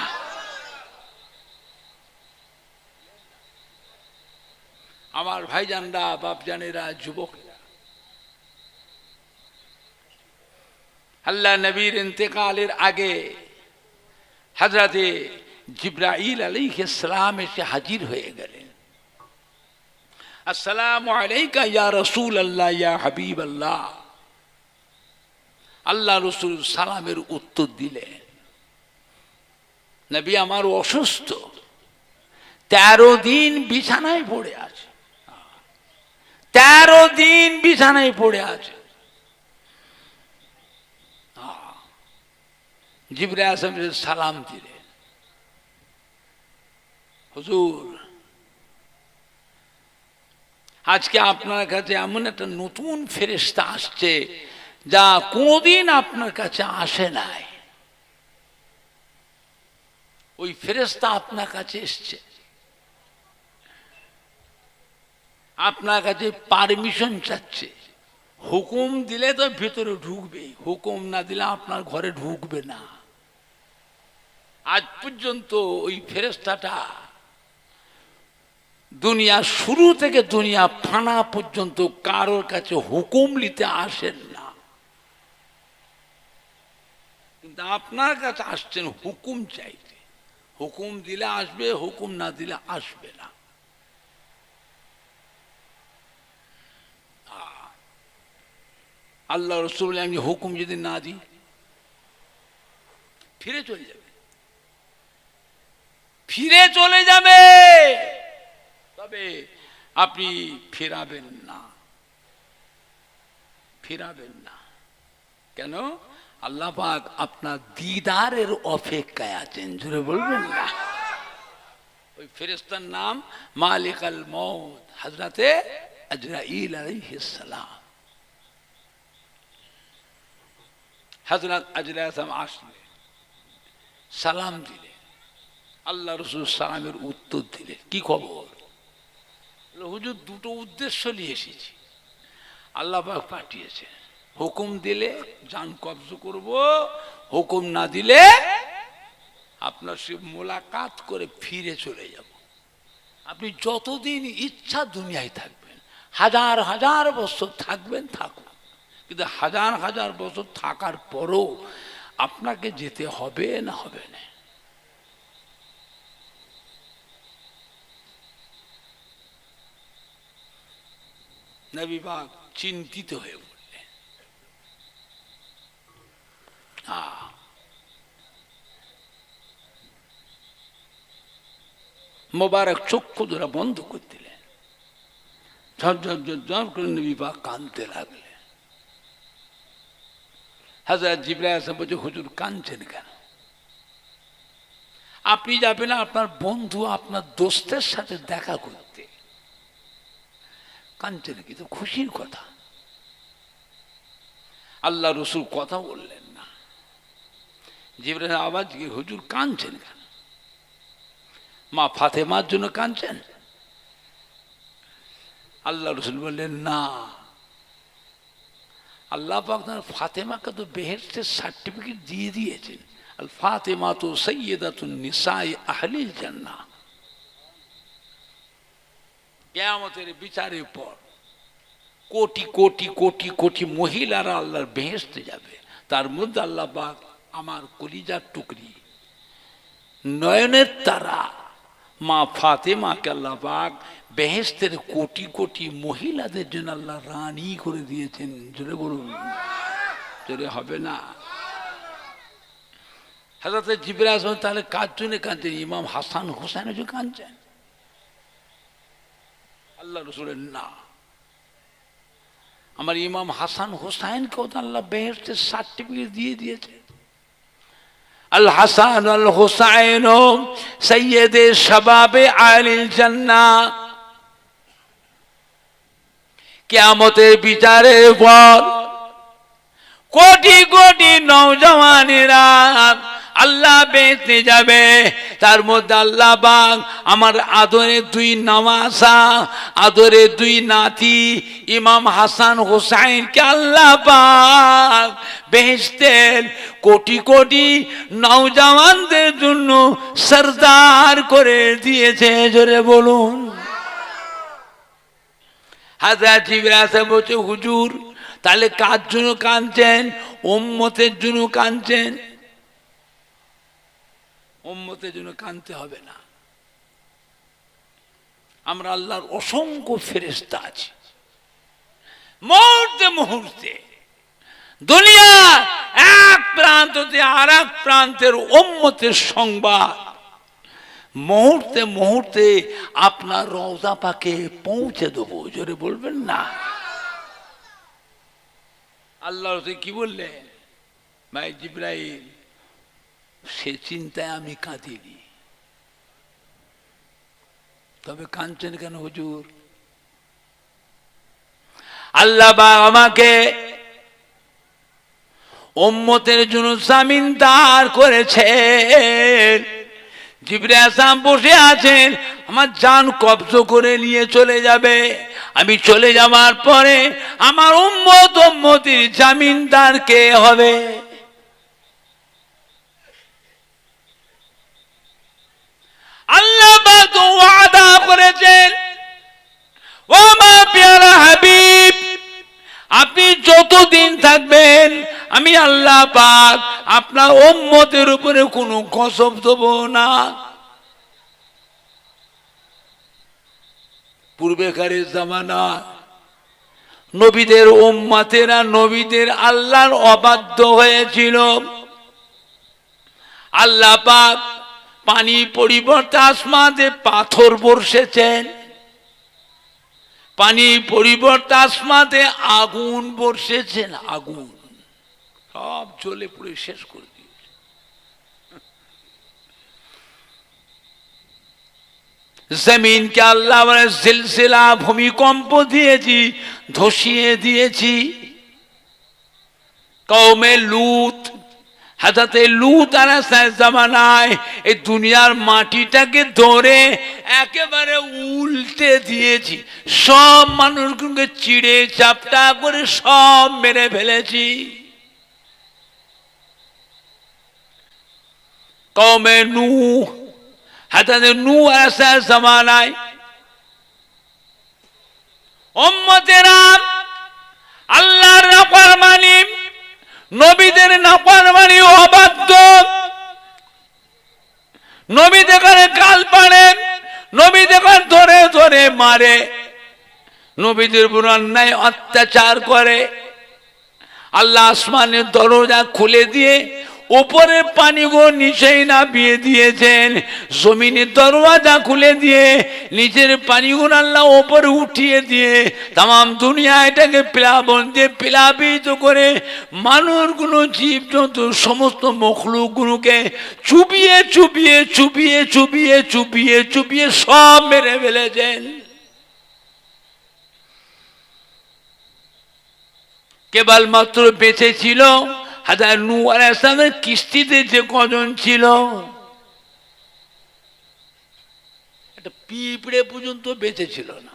A: আমার ভাইজানরা, বাপজানেরা, যুবকেরা, আল্লাহ নবীর ইন্তেকালের আগে হযরতে জিবরাইল আলাইহিস সালাম এসে হাজির হয়ে গেলেন। আসসালামু আলাইকা ইয়া রাসূলুল্লাহ, ইয়া হাবিবাল্লাহ। আল্লাহ রসুল সালামের উত্তর দিলেন, নবী আমার অসুস্থ, 13 দিন বিছানায় পড়ে আছে, 13 দিন বিছানায় পড়ে আছে। জিবরাইল সালাম দিলেন, হুজুর আজকে আপনার কাছে এমন একটা নতুন ফেরেশতা আসছে যা কোনোদিন আপনার কাছে আসে নাই। ওই ফেরেশতা আপনার কাছে এসছে, আপনার কাছে পারমিশন চাচ্ছে। হুকুম দিলে তো ভিতরে ঢুকবে, হুকুম না দিলে আপনার ঘরে ঢুকবে না। আজ পর্যন্ত ওই ফেরেশতাটা দুনিয়া শুরু থেকে দুনিয়া ফানা পর্যন্ত কারোর কাছে হুকুম নিতে আসেন না, কিন্তু আপনার কাছে আসছেন হুকুম চাইতে। হুকুম দিলে আসবে, হুকুম না দিলে আসবে না। আল্লাহ রসুল আমি হুকুম যদি না দিই ফিরে চলে যাবে, ফিরে চলে যাবে, তবে আপনি ফিরাবেন না, ফিরাবেন না। কেন? আল্লাহ পাক আপনার দিদারের অপেক্ষায় আছেন। জোরে বলবেন না? ওই ফেরেশতার নাম মালিকাল মউত, হযরতে আজরাইল আলাইহিস সালাম। হযরত আজরাইল আসলেন, সালাম দিলেন, আল্লাহ রসুল সালামের উত্তর দিলেন, কি খবর? হুজুর দুটো উদ্দেশ্য নিয়ে এসেছি। আল্লাহ পাক পাঠিয়েছে, হুকুম দিলে জান কবজ করব, হুকুম না দিলে আপনার সে মোলাকাত করে ফিরে চলে যাব। আপনি যতদিন ইচ্ছা দুনিয়ায় থাকবেন, হাজার হাজার বছর থাকবেন, থাকুন, কিন্তু হাজার হাজার বছর থাকার পরও আপনাকে যেতে হবে না হবে না। নবী পাক চিন্তিত হয়ে পড়লেন। মোবারক চক্ষু দুরা বন্ধ করে দিলেন, ঝরঝর ঝরঝর করে নবী পাক কাঁদতে লাগলেন। হযরত জিবরাইল এসে বলছে, হুজুর কাঁদছেন কেন? আপনি যাবেন আপনার বন্ধু, আপনার দোস্তের সাথে দেখা করতে, কাঁদছেন কি? তো খুশির কথা। আল্লাহ রসুল কথা বললেন না, জিবরাইল আওয়াজ কি হুজুর কাঁদছেন কেন? মা ফাতেমার জন্য কাঁদছেন? আল্লাহ রসুল বললেন না, আল্লাহ পাক তার ফাতেমাকে তো বেহেশতের সার্টিফিকেট দিয়ে দিয়েছেন। আল ফাতেমা তো সাইয়্যিদাতুন নিসাই আহলিল জান্নাহ। কিয়ামতের বিচারের পর কোটি কোটি কোটি কোটি মহিলারা আল্লাহর বেহেশতে যাবে, তার মধ্যে আল্লাহ পাক আমার কলিজার টুকরি নয়নের তারা মা ফাতেমাকে আল্লাহ পাক বেহেশতের কোটি কোটি মহিলাদের জন্য আল্লাহ রানী করে দিয়েছেন। জোরে বলুন, জোরে হবে না? হযরত জিবরাইল আসমান তাহলে কার জন্য কাঁদছেন? ইমাম হাসান হোসেনের জন্য কাঁদছেন? আল্লাহ রসুলের না, আমার ইমাম হাসান হোসাইনকেও তো আল্লাহ বেহেশতের সার্টিফিকেট দিয়ে দিয়েছে। আল হাসান আল হোসাইন সৈয়দে শাবাবে আহলিল জান্নাহ। কিয়ামতের বিচারের পর কোটি কোটি নওজওয়ানেরা আল্লাহ বেহেশতে যাবে, তার মধ্যে আল্লাহ পাক আমার আদরের দুই নওয়াসা, আদরের দুই নাতি ইমাম হাসান হোসাইনকে আল্লাহ পাক বেহেশতের কোটি কোটি নওজওয়ানদের জন্য সরদার করে দিয়েছে। জোরে বলুন। হযরত জিবরাইল বলছে হুজুর তাহলে কার জন্য কাঁদছেন? উম্মতের জন্য কাঁদছেন। উম্মতের জন্য কাঁদতে হবে না, আমরা আল্লাহর অসংখ্য ফেরেশতা আছি। মুহূর্তে মুহূর্তে দুনিয়ার এক প্রান্ত থেকে আর এক প্রান্তের উম্মতের সংবাদ মুহূর্তে মুহূর্তে আপনার রওজা পাকে পৌঁছে দেবো। জোরে বলবেন না? আল্লাহ কি বললেন? ভাই জিবরাইল সে চিন্তায় আমি কাঁদিনি, তবে কাঁদছেন কেন হুজুর? আল্লাহ আমাকে উম্মতের জন্য জামিনদার করেছেন। জিবরাইল আসলাম বসে আছেন, আমার জান কবজ করে নিয়ে চলে যাবে। আমি চলে যাওয়ার পরে আমার উম্মতির জামিনদার কে হবে? আল্লাহ পাক তো ওয়াদা করেছেন, ও আমার প্যারা হাবিব আপনি যতদিন থাকবেন আমি আল্লাহ পাক আপনার উম্মতের উপরে কোনো গজব দেব না। পূর্বেকারের জামানা নবীদের উম্মতেরা নবীদের আল্লাহর অবাধ্য হয়েছিল। আল্লাহ পাক পানি পরিবর্তে আসমানে পাথর বর্ষেছেন, পানি পরিবর্তে আসমানে আগুন বর্ষেছেন, আগুন সব জ্বলে পুড়ে শেষ করে দিয়েছে। জমিনকে আল্লাহ সিলসিলা ভূমিকম্প দিয়েছি, ধসিয়ে দিয়েছি। কওমে লূত, হযরত লূত আলাইহিস জামানায় এই দুনিয়ার মাটিটাকে ধরে একেবারে উল্টে দিয়েছি, সব মানুষগুলোকে চিড়ে চাপটা করে সব মেরে ফেলেছি। কওমে নূহ, হযরত নূহ আলাইহিস জামানায় উম্মতেরা আল্লাহর নাফরমানি, নবীদের নাফরমানি অবাধ্য, নবী দেখানে গাল পাড়ে, নবী দেখান ধরে ধরে মারে, নবীদের উপর অন্যায় অত্যাচার করে। আল্লাহ আসমানের দরজা খুলে দিয়ে উপরের পানিগুলো নিচেই নামিয়ে দিয়েছেন, জমিনের দরওয়াজা খুলে দিয়ে নিচের পানিগুলো আল্লাহ উপরে উঠিয়ে দিয়ে তাম দুনিয়া এটাকে প্লাবন দিয়ে প্লাবিত করে মানুষগুলো জীবজন্তু সমস্ত মখলুকগুলোকে চুবিয়ে চুবিয়ে চুবিয়ে চুবিয়ে চুবিয়ে চুবিয়ে সব মেরে ফেলেছেন। কেবলমাত্র বেঁচে ছিল হযরত নূহ আলাইহিস সালামের কিস্তিতে যে কজন ছিল, একটা পিঁপড়ে পর্যন্ত বেঁচে ছিল না।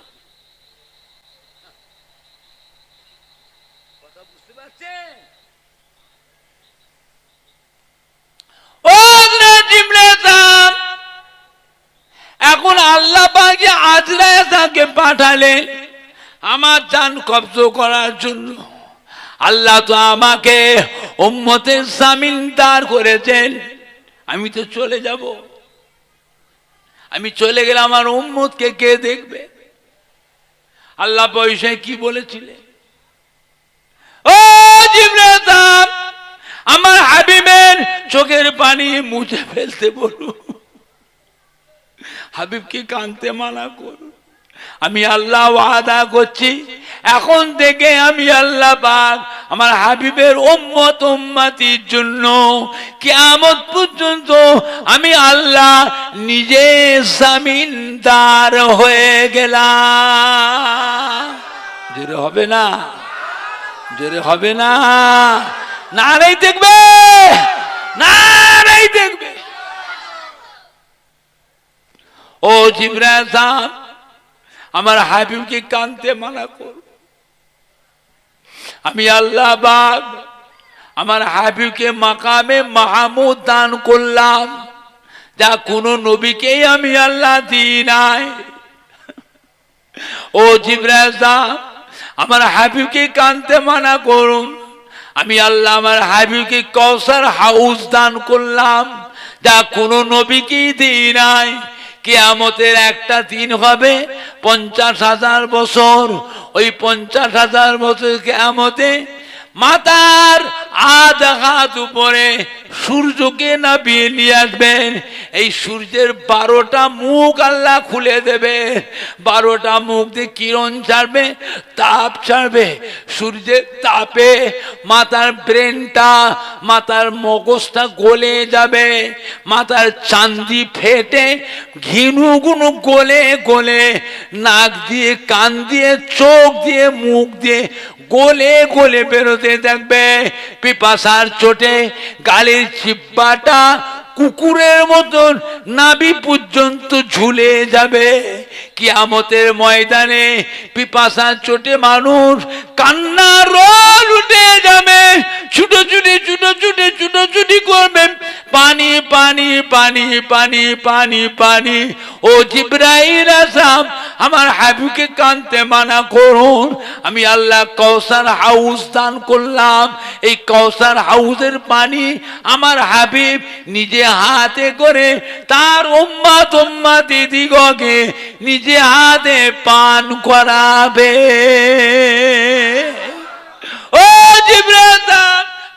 A: কথা বুঝতে পারছেন? ও জিবরাইল, এখন আল্লাহ পাক যে আজরাইলকে পাঠালেন আমার জান কবজ করার জন্য। আল্লাহ তো আমাকে উম্মতের জামিনদার করেছেন, আমি তো চলে যাব। আমি চলে গেলে আমার উম্মতকে কে দেখবে? আল্লাহ পয়সায় কি বলেছিলেন? ও জিবরাইল, আমার হাবিবের চোখের পানি মুছে ফেলতে বলুন, হাবিবকে কাঁদতে মানা করুন। আমি আল্লাহ ওয়াদা করছি, এখন থেকে আমি আল্লাহ পাক আমার হাবিবের উম্মত উম্মতির জন্য কিয়ামত পর্যন্ত আমি আল্লাহ নিজে জামিনদার হয়ে গেলাম। জোরে হবে না? জোরে হবে না? নারাই দেখবে, নারাই দেখবে। ও জিবরাইল সাহেব, আমার হাবিবকে কাঁদতে মানা কর। আমি আল্লাহ পাক আমার হাবিবকে মাকামে মাহমুদ দান করলাম, যা কোনো নবীকেই আমি আল্লাহ দিই নাই। ও জিবরাইল সাহেব, আমার হাবিবকে কাঁদতে মানা করুন। আমি আল্লাহ আমার হাবিবকে কাউসার হাউস দান করলাম, যা কোনো নবীকেই দিই নাই। কিয়ামতের একটা দিন হবে 50,000 বছর। ওই 50,000 বছর কিয়ামতে মাতার আধা হাত উপরে সূর্যকে নামিয়ে নিয়ে আসবেন। এই সূর্যের 12টা মুখ আল্লাহ খুলে দেবে। 12টা মুখ দিয়ে কিরণ ছাড়বে, তাপ ছাড়বে। সূর্যের তাপে মাতার ব্রেনটা, মাতার মগজটা গলে যাবে। মাতার চান্দি ফেটে ঘিনুগুনো গলে গলে নাক দিয়ে, কান দিয়ে, চোখ দিয়ে, মুখ দিয়ে গলে গলে বেরোতে থাকবে। পিপাসার চোটে গালের চিব্বাটা কুকুরের মতন নাভি পর্যন্ত ঝুলে যাবে। কিয়ামতের ময়দানে পিপাসার চোটে মানুষ কান্নার রোল উঠে যাবে, ছুটোছুটি ছুটোছুটি ছুটোছুটি করবে, পানি পানি পানি পানি পানি পানি। ও জিবরাইল আসলাম, আমার হাবিবকে কাঁদতে মানা করুন। আমি আল্লাহ কাউসার হাউস দান করলাম। এই কাউসার হাউসের পানি আমার হাবিব নিজে হাতে করে তার উম্মত উম্মতি দিগকে নিজে হাতে পান করাবে। ও জিবরাইল,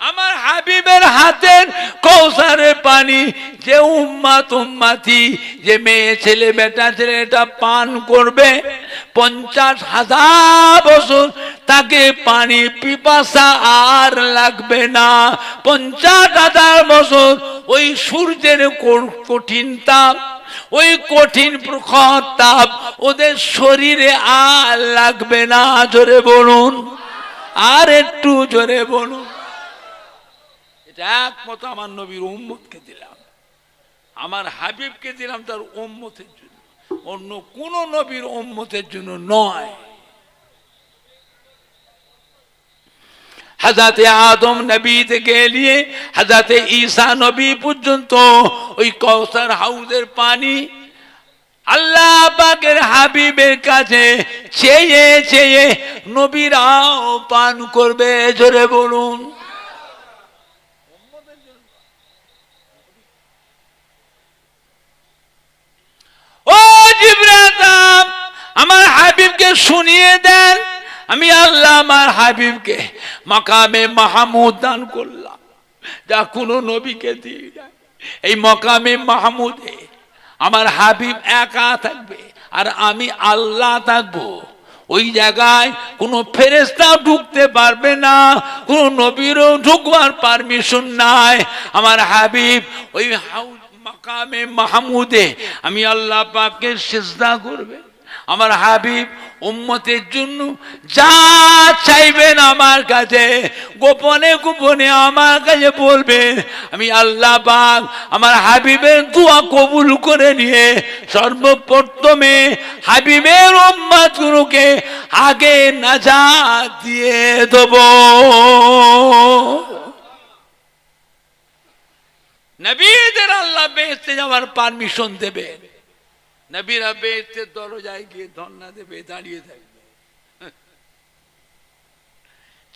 A: আমার হাবিবের হাতের কাউসারের পানি যে উম্মত উম্মতি, যে মেয়ে ছেলে বেটা ছেলে এটা পান করবে, 50,000 বছর তাকে পানি পিপাসা আর লাগবে না। 50,000 বছর ওই সূর্যের কঠিন তাপ, ওই কঠিন প্রখর তাপ ওদের শরীরে আর লাগবে না। জোরে বলুন, আর একটু জোরে বলুন। এটা একমত আমার নবীর উম্মতকে দিলাম, আমার হাবিবকে দিলাম তার উম্মতের জন্য, অন্য কোন নবীর উম্মতের জন্য নয়। হযরতে আদম নবী থেকে নিয়ে হযরতে ঈসা নবী পর্যন্ত ওই কাউসার হাউসের পানি আল্লাহ পাকের হাবিবের কাছে চেয়ে চেয়ে নবীরাও পান করবে। জোরে বলুন। ও জিবরাইল, আমার হাবিবকে শুনিয়ে দেন, আমি আল্লাহ আমার হাবিবকে মাকামে মাহমুদ দান করলাম, যা কোনো নবীকে দিই না। এই মাকামে মাহমুদে আমার হাবিব একা থাকবে আর আমি আল্লাহ থাকবো। ওই জায়গায় কোনো ফেরেশতা ঢুকতে পারবে না, কোনো নবীরও ঢুকবার পারমিশন নাই। আমার হাবিব ওই মাকামে মাহমুদে আমি আল্লাহ পাককে সিজদা করবে, আমার হাবিব উম্মতের জন্য যা চাইবেন আমার কাছে গোপনে গোপনে আমার কাছে বলবেন, আমি আল্লাহ পাক আমার হাবিবের দোয়া কবুল করে নিয়ে সর্বপ্রথমে হাবিবের উম্মতগুলোকে আগে নাজাত দিয়ে দেব। নবীদের আল্লাহ বেহেশতে যাওয়ার পারমিশন দেবেন। নবীরা বেহেশতের দরজায় গিয়ে ধর্ণা দেবে, দাঁড়িয়ে থাকবে,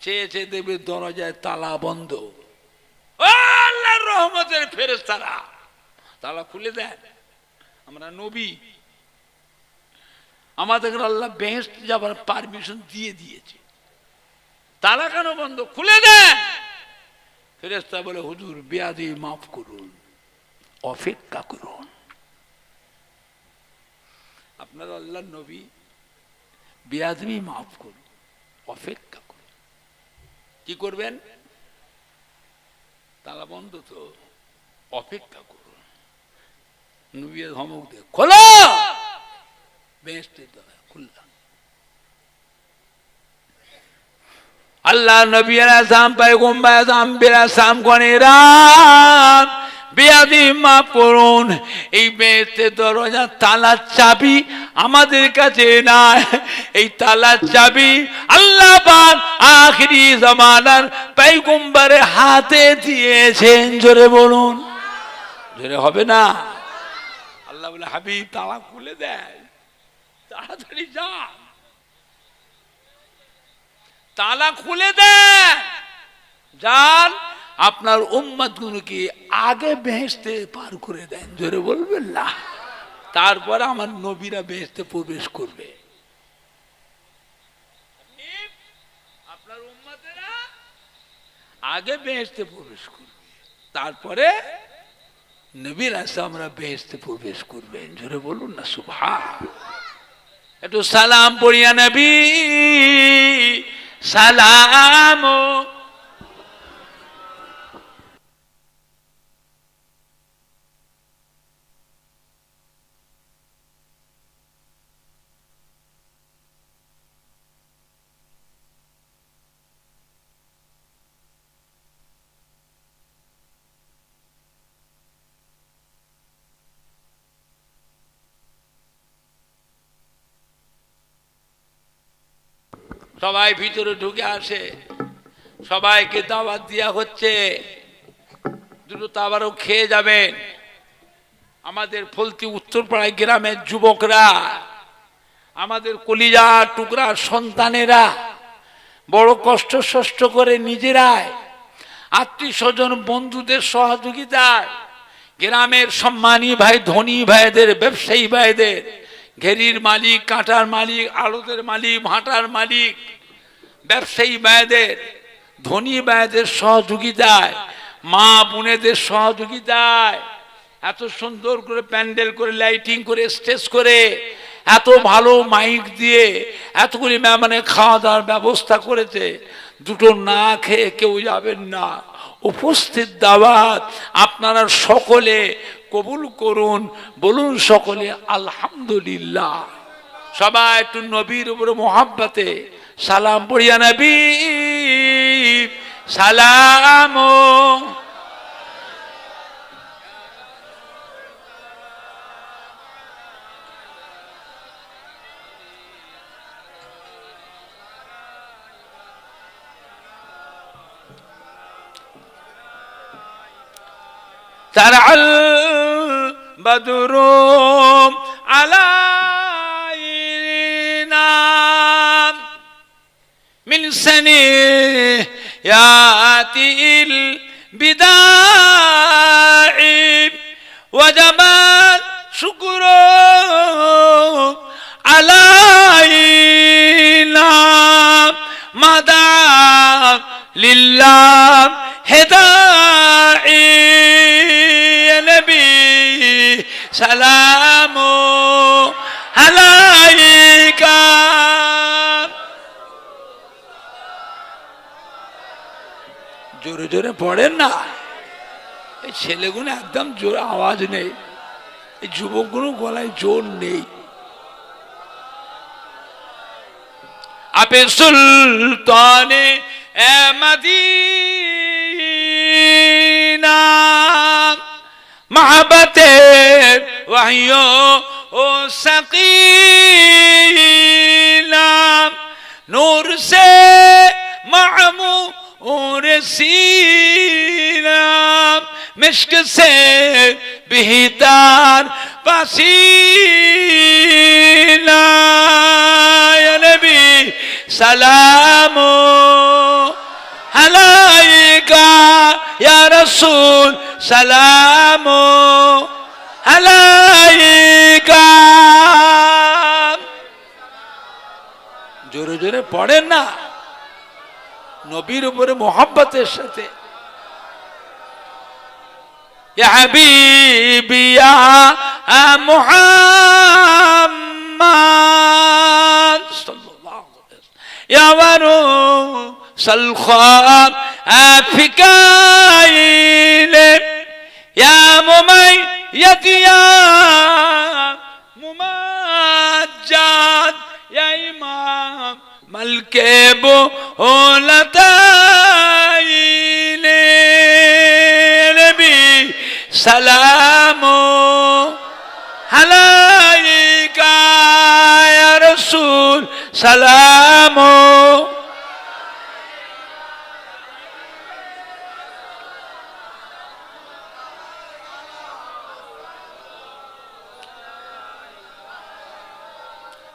A: চেয়ে চেয়ে দেবে দরজায় তালা বন্ধ। আল্লাহর রহমতের ফেরেশতারা তালা খুলে দেন। আমরা নবী, আমাদের আল্লাহ বেহেশতে যাওয়ার পারমিশন দিয়ে দিয়েছে, তালা কেন বন্ধ? খুলে দেন। ফেরেশতা বলে, হুজুর বেয়াদবি মাফ করুন, অপেক্ষা করুন। আপনার আল্লাহ নবী, বেয়াদবি মাফ করুন, অপেক্ষা করুন। কি করবেন? তালা বন্ধ তো, অপেক্ষা করুন। নবী ধমক দিয়ে, খোলো, বেহেশতের দরজা খুললাম। আল্লাহ নবী আলাইহিস সালাম পয়গম্বর আলাইহিস সালাম গণেরাম বেয়াদবি মাফ করুন। এই বেহেশতের দরজা তালার চাবি আমাদের কাছে নাই, এই তালার চাবি আল্লাহ পাক আখিরি জামানার পয়গম্বরের হাতে দিয়েছেন। জোরে বলুন, জোরে হবে না? আল্লাহ বলে, হাবিব তালা খুলে দেয়, তাড়াতাড়ি যা, তালা খুলে দেন, যান আপনার উম্মতগুলোকে আগে বেহেশতে পার করে দেন। জোরে বলবেন না? তারপরে আমার নবীরা বেহেশতে প্রবেশ করবে। আপনার উম্মতেরা আগে বেহেশতে প্রবেশ করবে, তারপরে নবীরা আমরা বেহেশতে প্রবেশ করবেন। জোরে বলুন না সুবহান। একটু সালাম পড়িয়া নবী সালাম। সবাই ভিতরে ঢুকে আসে, সবাইকে দাওয়াত দেওয়া হচ্ছে, দ্রুত আবারও খেয়ে যাবেন। আমাদের ফলতি উত্তরপাড়ায় গ্রামের যুবকরা, আমাদের কলিজা টুকরা সন্তানেরা বড় কষ্ট করে নিজেরাই আত্মীয় স্বজন বন্ধুদের সহযোগিতায় গ্রামের সম্মানী ভাই, ধনী ভাইদের, ব্যবসায়ী ভাইদের, ঘেরির মালিক, কাঁটার মালিক, আড়তের মালিক, ভাটার মালিক, ব্যবসায়ী ভাইদের, ধনী ভাইদের সহযোগিতায়, মা বোনেদের সহযোগিতায় এত সুন্দর করে প্যান্ডেল করে, লাইটিং করে, স্টেজ করে, এত ভালো মাইক দিয়ে এতগুলি মেহমানের খাওয়া দাওয়ার ব্যবস্থা করেছে। দুটো না খেয়ে কেউ যাবেন না। উপস্থিত দাওয়াত আপনারা সকলে কবুল করুন, বলুন সকলে আলহামদুলিল্লাহ। সবাই একটু নবীর উপরে মোহাব্বতে সালাম পড়িয়া নবী সালাম। তারাল বদরুম আলাইনা মিন সানিয়াতিল বিদাই ওয়াজাবাত শুকরু আলাইনা মাদা লিল্লাহ হেদাই নবী সালাম আলাইকা। জোরে জোরে পড়েন না, এই ছেলেগুলো একদম জোরে আওয়াজ নেই, এই যুবকগুলো গলায় জোর নেই। আপে সুলতানে মদিনা मोहब्बते वहियो ओ सकीना नूर से मामूर सीना मिश्क से बेहतर पसीना या नबी सलामो अलैका या रसूल सलामो अलैका जोरे जोरे पढ़ेन ना नबीर उपरे मोहब्बतेर साथे या हबीबी या मुहम्मद सल्लल्लाहु अलैहि वसल्लम या वरू सलखाम अफिकाइले या मुमय्यद या मुमज्जद या इमाम मलके बुलताइले नबी सलामो अलैका या रसूल सलामो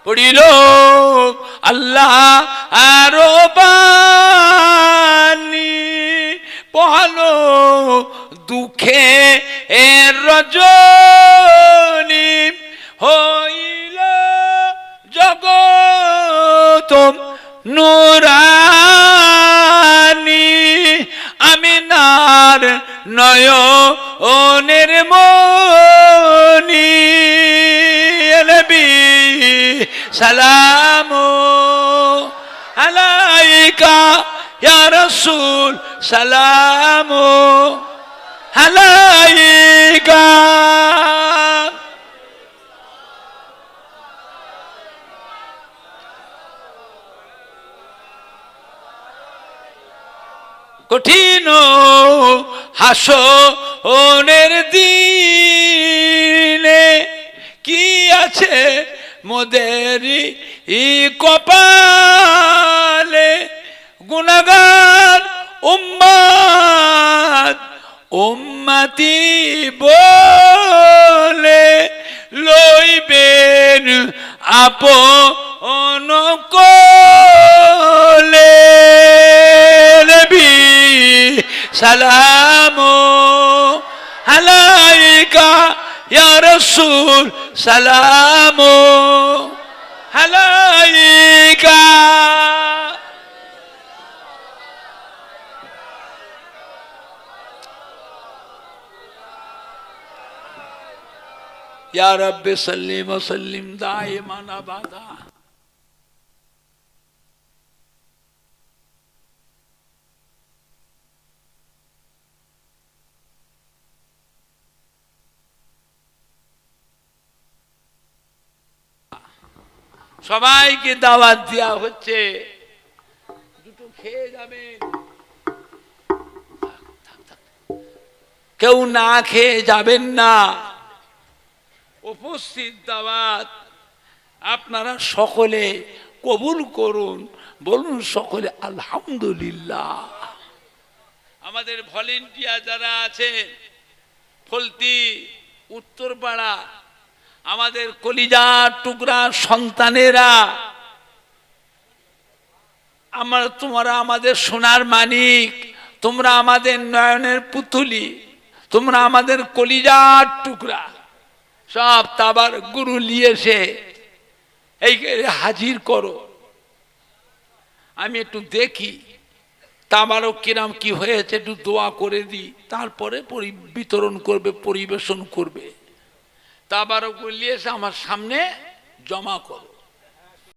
A: पढ़िलो अल्लाह आरो बानी पहलो दुखे रजनी हईल जगत नूरानी आमिनार नयনের मणि नबी सलामो अलैका या रसूल सलामो अलैका कठिन हासरेर दिने की आछे मोदेरी कपाले गुनागार उम्मत उम्मती बोले लइबेन आपन कोले नबी सलामो अलैका या रसूल सलामो अलैका या रब्बि सल्ली व सल्लिम दाइमान अबादा সবাইকে দাওয়াত দেয়া হচ্ছে দুটো খেয়ে যাবেন কেউ না খেয়ে যাবেন না উপস্থিত দাওয়াত আপনারা সকলে কবুল করুন বলুন সকলে আলহামদুলিল্লাহ আমাদের ভলেন্টিয়ার যারা আছেন ফলতি উত্তরপাড়া আমাদের কলিজার টুকরা সন্তানেরা তোমরা আমাদের সোনার মানিক তোমরা আমাদের নয়নের পুতুলি তোমরা আমাদের কলিজার টুকরা সব তাবার গুরু নিয়ে এসে এই হাজির করো আমি একটু দেখি তাবারও কিরাম কি হয়েছে একটু দোয়া করে দিই তারপরে বিতরণ করবে পরিবেশন করবে তাবারও নিয়ে এসে আমার সামনে জমা করো